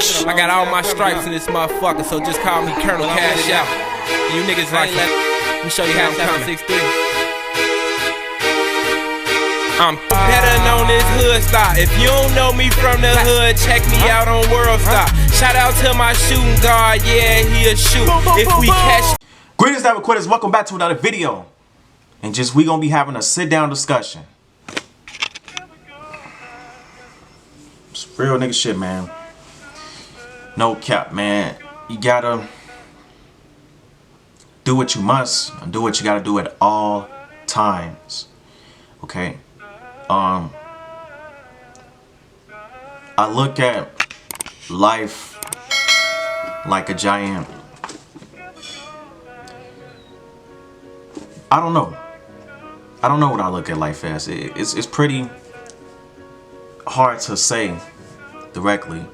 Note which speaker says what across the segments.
Speaker 1: I got all my stripes in this motherfucker, so just call me Colonel Cash Out. You niggas like it. Let me show you how I'm coming. I'm better known as Hood Star. If you don't know me from the hood, check me out on World Star. Shout out to my shooting guard, yeah, he'll shoot. If we catch.
Speaker 2: Greetings, Diamond Quitters. Welcome back to another video. And we gonna be having a sit-down discussion. It's real nigga shit, man. No cap, man. You gotta do what you must and do what you gotta do at all times. Okay? I look at life like a giant. I don't know what I look at life as. It's pretty hard to say directly.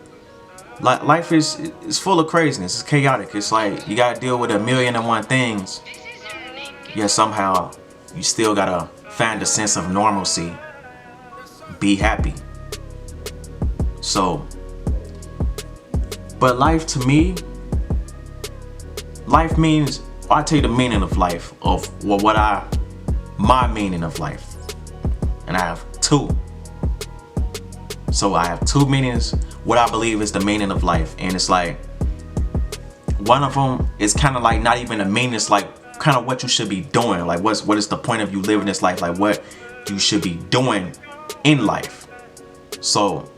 Speaker 2: Life is full of craziness. It's chaotic. It's like you gotta deal with 1,000,001 things. Yet somehow you still gotta find a sense of normalcy. Be happy. So, but life to me, life means, I tell you the meaning of life, of my meaning of life. And I have two. So I have two meanings, what I believe is the meaning of life. And it's like, one of them is kind of like not even a meaning, it's like kind of what you should be doing. Like what is the point of you living this life? Like what you should be doing in life. So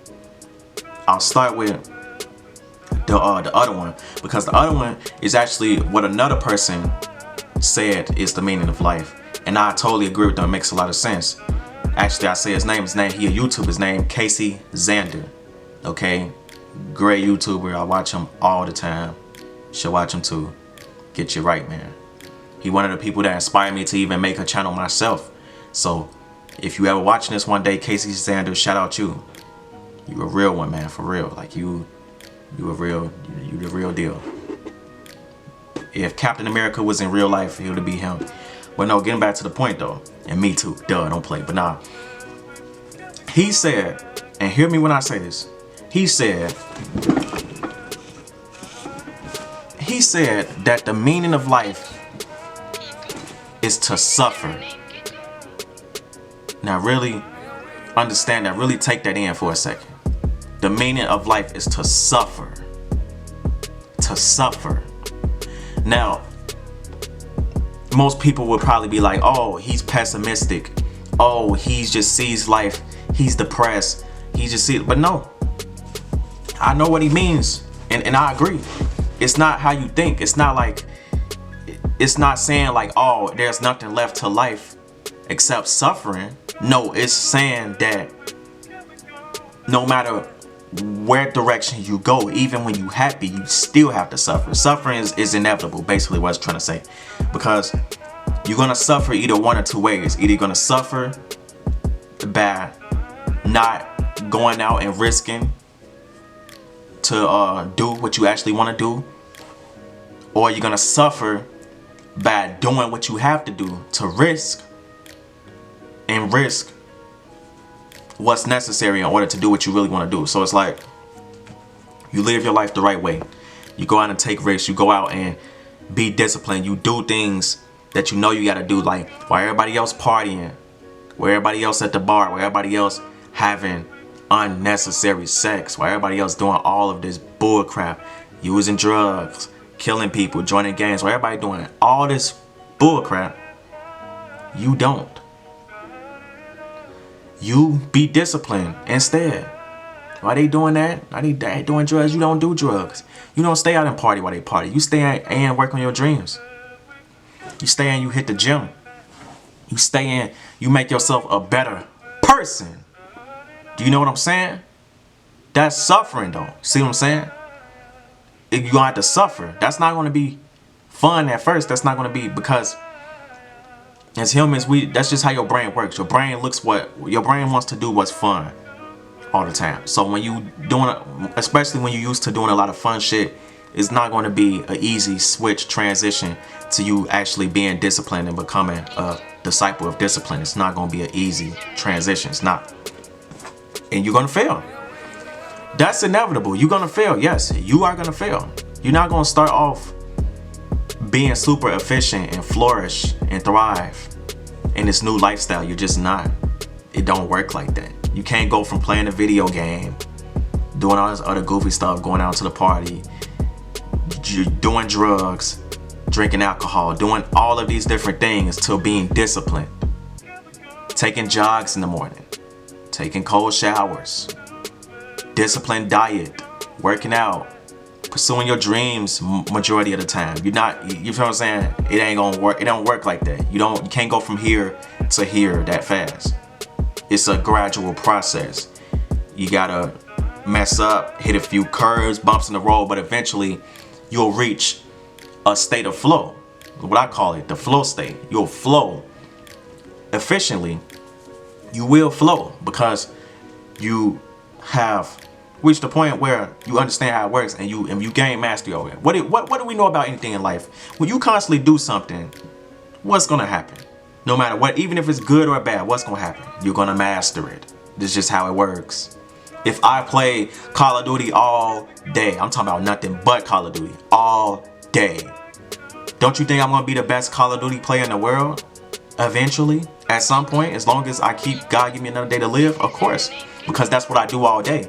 Speaker 2: I'll start with the other one, because the other one is actually what another person said is the meaning of life, and I totally agree with them. It makes a lot of sense. Actually, I say his name. He a YouTuber. His name Casey Xander. Okay, great YouTuber. I watch him all the time. Should watch him too. Get you right, man. He one of the people that inspired me to even make a channel myself. So if you ever watching this one day, Casey Xander, shout out you. You a real one, man, for real. Like you the real deal. If Captain America was in real life, it would be him. But no, getting back to the point though, and me too, duh, don't play. But nah, he said, and hear me when I say this, he said that the meaning of life is to suffer. Now really understand that, really take that in for a second. The meaning of life is to suffer. To suffer. Now, most people would probably be like, oh, he's pessimistic. Oh, he just sees life. He's depressed. He just sees, but no. I know what he means. And I agree. It's not how you think. It's not like, it's not saying like, oh, there's nothing left to life except suffering. No, it's saying that no matter where direction you go, even when you happy, you still have to suffer. Suffering is inevitable, basically what it's trying to say. Because you're gonna suffer either one or two ways. Either you're gonna suffer by not going out and risking to do what you actually want to do, or you're gonna suffer by doing what you have to do to risk what's necessary in order to do what you really want to do. So it's like you live your life the right way. You go out and take risks. You go out and be disciplined. You do things that you know you got to do, like while everybody else partying, while everybody else at the bar, while everybody else having unnecessary sex, while everybody else doing all of this bull crap, using drugs, killing people, joining gangs, while everybody doing all this bull crap, you don't. You be disciplined instead. Why they doing that? Why they doing drugs? You don't do drugs. You don't stay out and party while they party. You stay and work on your dreams. You stay and you hit the gym. You stay in, you make yourself a better person. Do you know what I'm saying? That's suffering though. See what I'm saying? You're gonna have to suffer. That's not gonna be fun at first. That's not gonna be, because as humans, that's just how your brain works. Your brain wants to do what's fun all the time. So when you doing especially when you're used to doing a lot of fun shit, it's not going to be an easy switch transition to you actually being disciplined and becoming a disciple of discipline. It's not going to be an easy transition. It's not. And you're going to fail. That's inevitable. You're gonna fail. Yes, you are gonna fail. You're not gonna start off being super efficient and flourish and thrive in this new lifestyle. You're just not. It don't work like that. You can't go from playing a video game, doing all this other goofy stuff, going out to the party, doing drugs, drinking alcohol, doing all of these different things, to being disciplined. Taking jogs in the morning, taking cold showers, disciplined diet, working out, pursuing your dreams majority of the time. You're not, you feel what I'm saying? It ain't gonna work. It don't work like that. You can't go from here to here that fast. It's a gradual process. You gotta mess up, hit a few curves, bumps in the road, but eventually you'll reach a state of flow. What I call it, the flow state. You'll flow efficiently. You will flow because you have reached a point where you understand how it works, and you gain mastery over it. What do we know about anything in life? When you constantly do something, what's gonna happen? No matter what, even if it's good or bad, what's gonna happen? You're gonna master it. This is just how it works. If I play Call of Duty all day, I'm talking about nothing but Call of Duty all day, don't you think I'm gonna be the best Call of Duty player in the world? Eventually, at some point, as long as I keep God give me another day to live, of course, because that's what I do all day.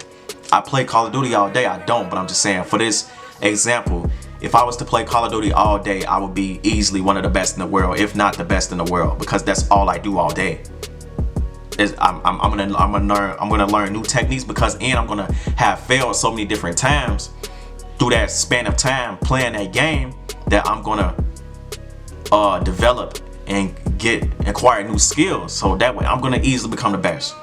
Speaker 2: I play Call of Duty all day. I don't, but I'm just saying, for this example, if I was to play Call of Duty all day, I would be easily one of the best in the world, if not the best in the world, because that's all I do all day. I'm gonna learn new techniques, and I'm gonna have failed so many different times through that span of time playing that game, that I'm gonna develop and acquire new skills. So that way I'm gonna easily become the best.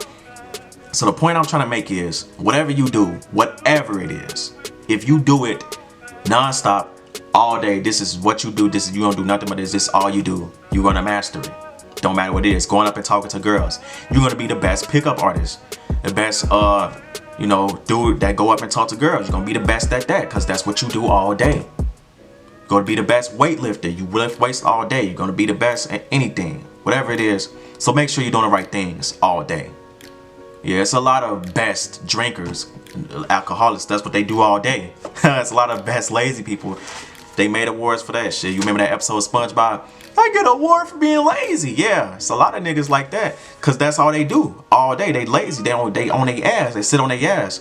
Speaker 2: So the point I'm trying to make is, whatever you do, whatever it is, if you do it non-stop all day, this is what you do, you don't do nothing but this is all you do, you're gonna master it. Don't matter what it is. Going up and talking to girls, you're gonna be the best pickup artist, the best dude that go up and talk to girls. You're gonna be the best at that, because that's what you do all day. You're gonna be the best weightlifter. You lift weights all day. You're gonna be the best at anything, whatever it is. So make sure you're doing the right things all day. Yeah, it's a lot of best drinkers, alcoholics. That's what they do all day. It's a lot of best lazy people. They made awards for that shit. You remember that episode of SpongeBob? I get an award for being lazy. Yeah, it's a lot of niggas like that, because that's all they do all day. They lazy. They on their ass. They sit on their ass.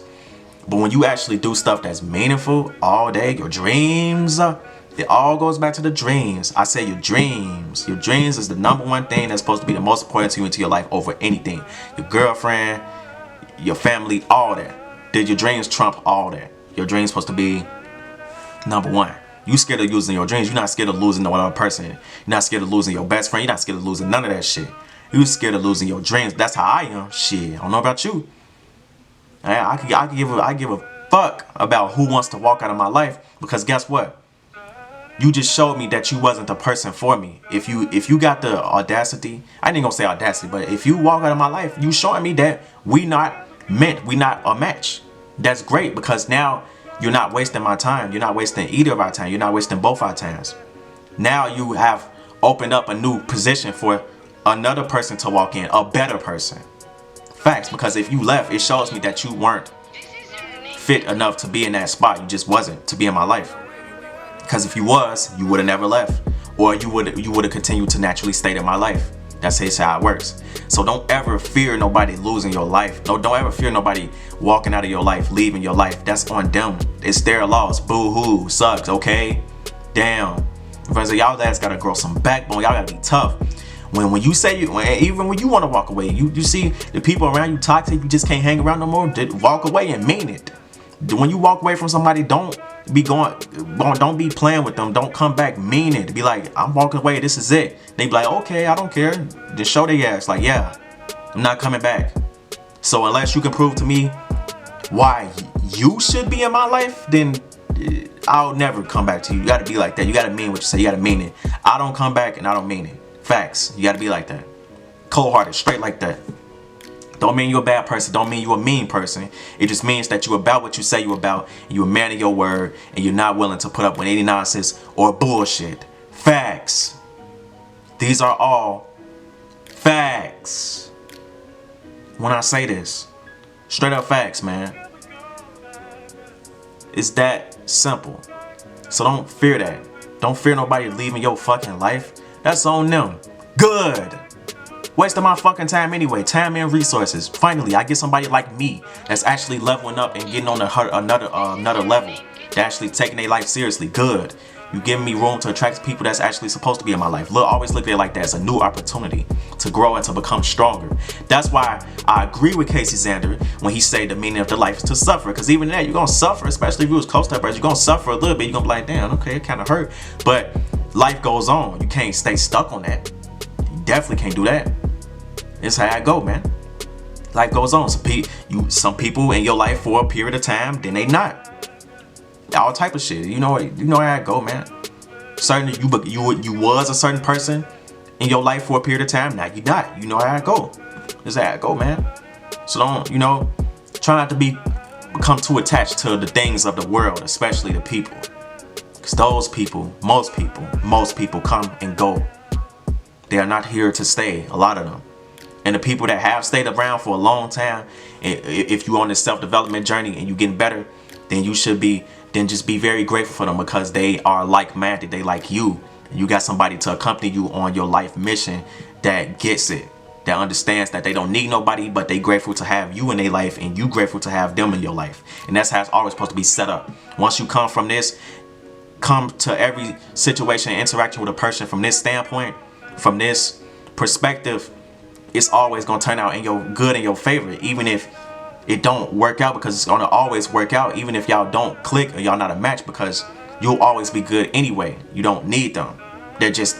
Speaker 2: But when you actually do stuff that's meaningful all day, your dreams, it all goes back to the dreams. I say your dreams. Your dreams is the number one thing that's supposed to be the most important to you into your life over anything. Your girlfriend, your family, all that. Did your dreams trump all that? Your dreams supposed to be number one. You scared of losing your dreams. You're not scared of losing no other person. You're not scared of losing your best friend. You're not scared of losing none of that shit. You scared of losing your dreams. That's how I am. Shit, I don't know about you. I give a fuck about who wants to walk out of my life, because guess what? You just showed me that you wasn't the person for me. If you got the audacity, I ain't gonna say audacity, but if you walk out of my life, you showing me that we not a match. That's great, because now you're not wasting my time. You're not wasting either of our time. You're not wasting both our times. Now you have opened up a new position for another person to walk in, a better person. Facts, because if you left, it shows me that you weren't fit enough to be in that spot. You just wasn't to be in my life. Because if you was, you would have never left, or you would have continued to naturally stay in my life. That's how it works. So don't ever fear nobody losing your life. No, don't ever fear nobody walking out of your life, leaving your life. That's on them. It's their loss. Boo hoo. Sucks. Okay. Damn. Friends, y'all guys gotta grow some backbone. Y'all gotta be tough. When you say even when you want to walk away, you see the people around you toxic, you just can't hang around no more. Walk away and mean it. When you walk away from somebody, don't be playing with them. Don't come back, mean it. Be like, I'm walking away, this is it. They be like, okay, I don't care. Just show their ass, like, yeah, I'm not coming back. So unless you can prove to me why you should be in my life, then I'll never come back to you. You gotta be like that. You gotta mean what you say. You gotta mean it. I don't come back and I don't mean it. Facts. You gotta be like that. Cold-hearted, straight like that. Don't mean you're a bad person. Don't mean you're a mean person. It just means that you're about what you say you're about, and you're a man of your word, and you're not willing to put up with any nonsense or bullshit. Facts. These are all facts. When I say this, straight up facts, man. It's that simple. So don't fear that. Don't fear nobody leaving your fucking life. That's on them. Good. Wasting my fucking time anyway. Time and resources. Finally, I get somebody like me that's actually leveling up and getting on another level. They're actually taking their life seriously. Good. You giving me room to attract people that's actually supposed to be in my life. Look, always look at it like that. It's a new opportunity to grow and to become stronger. That's why I agree with Casey Zander when he say the meaning of the life is to suffer. Because even that, you're going to suffer, especially if you was close to that person. You're going to suffer a little bit. You're going to be like, damn, okay, it kind of hurt. But life goes on. You can't stay stuck on that. You definitely can't do that. It's how I go, man. Life goes on. Some people in your life for a period of time, then they not. All type of shit. You know how I go, man. Certain you was a certain person in your life for a period of time. Now you not. You know how I go. This is how I go, man. So don't, try not to become too attached to the things of the world, especially the people. Because those people, most people come and go. They are not here to stay, a lot of them. And the people that have stayed around for a long time, if you're on this self-development journey and you're getting better, then just be very grateful for them, because they are like-minded. They like you. And you got somebody to accompany you on your life mission that gets it, that understands that they don't need nobody, but they grateful to have you in their life, and you grateful to have them in your life. And that's how it's always supposed to be set up. Once you come to every situation and interaction with a person from this standpoint, from this perspective, it's always going to turn out in your good, in your favor, even if it don't work out, because it's going to always work out, even if y'all don't click or y'all not a match, because you'll always be good anyway. You don't need them. They're just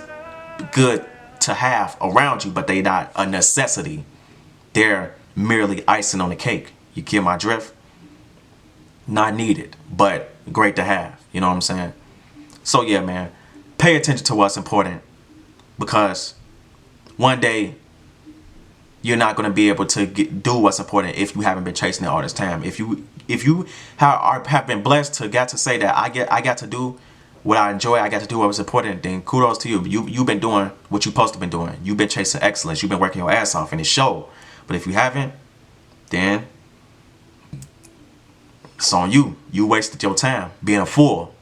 Speaker 2: good to have around you, but they not a necessity. They're merely icing on the cake. You get my drift? Not needed, but great to have. You know what I'm saying? So yeah, man, pay attention to what's important, because one day you're not going to be able to do what's important if you haven't been chasing it all this time. If you have been blessed to get to say that I got to do what I enjoy, I got to do what was important, then kudos to you. You've been doing what you're supposed to be doing. You've been chasing excellence. You've been working your ass off, and it showed. But if you haven't, then it's on you. You wasted your time being a fool.